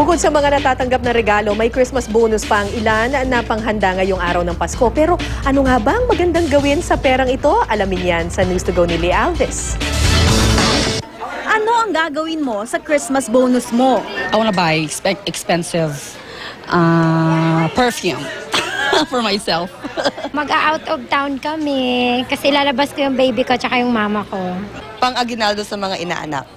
Bukod sa mga natatanggap na regalo, may Christmas bonus pa ang ilan na panghanda ngayong araw ng Pasko. Pero ano nga ba ang magandang gawin sa perang ito? Alamin yan sa News to Go ni Leigh Alves. Ano ang gagawin mo sa Christmas bonus mo? I wanna buy expensive perfume for myself. Mag-out of town kami kasi lalabas ko yung baby ko tsaka yung mama ko. Pang-aginaldo sa mga inaanak.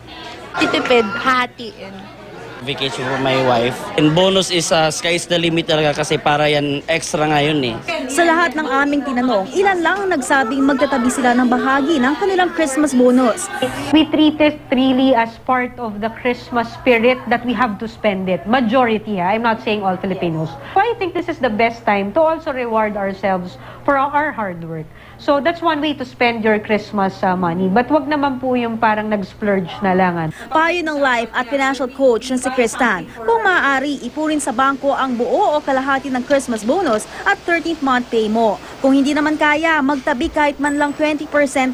Titipid, hatiin. Vacation for my wife. And bonus is sky's the limit talaga kasi para yan extra ngayon eh. Sa lahat ng aming tinanong, ilan lang ang nagsabing magtatabi sila ng bahagi ng kanilang Christmas bonus. We treat it really as part of the Christmas spirit that we have to spend it. Majority, I'm not saying all Filipinos. So I think this is the best time to also reward ourselves for our hard work. So that's one way to spend your Christmas money. But wag naman po yung parang nag-splurge na lang. Payo ng life at financial coach na si Kristan, kung maaari, ipunin sa bangko ang buo o kalahati ng Christmas bonus at 13th month pay mo. Kung hindi naman kaya, magtabi kahit man lang 20%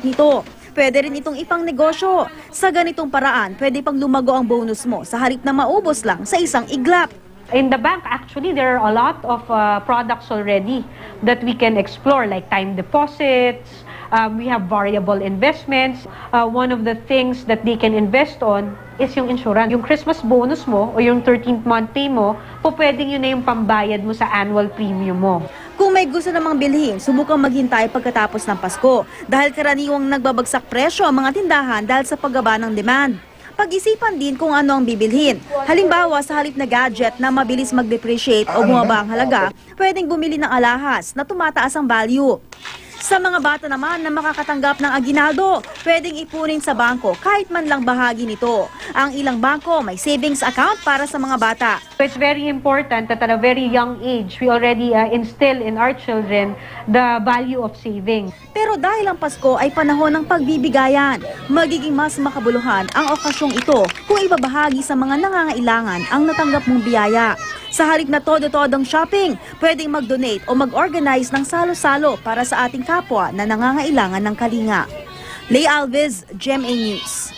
nito. Pwede rin itong ipang negosyo. Sa ganitong paraan, pwede pang lumago ang bonus mo sa halip na maubos lang sa isang iglap. In the bank, actually, there are a lot of products already that we can explore, like time deposits. We have variable investments. One of the things that they can invest on is yung insurance. Yung Christmas bonus mo o yung 13th month pay mo, pwedeng yun na yung pambayad mo sa annual premium mo. Kung may gusto namang bilhin, subukang maghintay pagkatapos ng Pasko dahil karaniwang nagbabagsak presyo ang mga tindahan dahil sa paggaba ng demand. Pag-isipan din kung ano ang bibilhin. Halimbawa, sa halip na gadget na mabilis mag-depreciate o bumaba ang halaga, pwedeng bumili ng alahas na tumataas ang value. Sa mga bata naman na makakatanggap ng aginaldo, pwedeng ipunin sa bangko kahit man lang bahagi nito. Ang ilang bangko may savings account para sa mga bata. It's very important that at a very young age, we already instill in our children the value of saving. Pero dahil ang Pasko ay panahon ng pagbibigayan, magiging mas makabuluhan ang okasyong ito kung ibabahagi sa mga nangangailangan ang natanggap mong biyaya. Sa halip na todo-todong shopping, pwedeng mag-donate o mag-organize ng salo-salo para sa ating kapwa na nangangailangan ng kalinga. Leigh Alves, GMA News.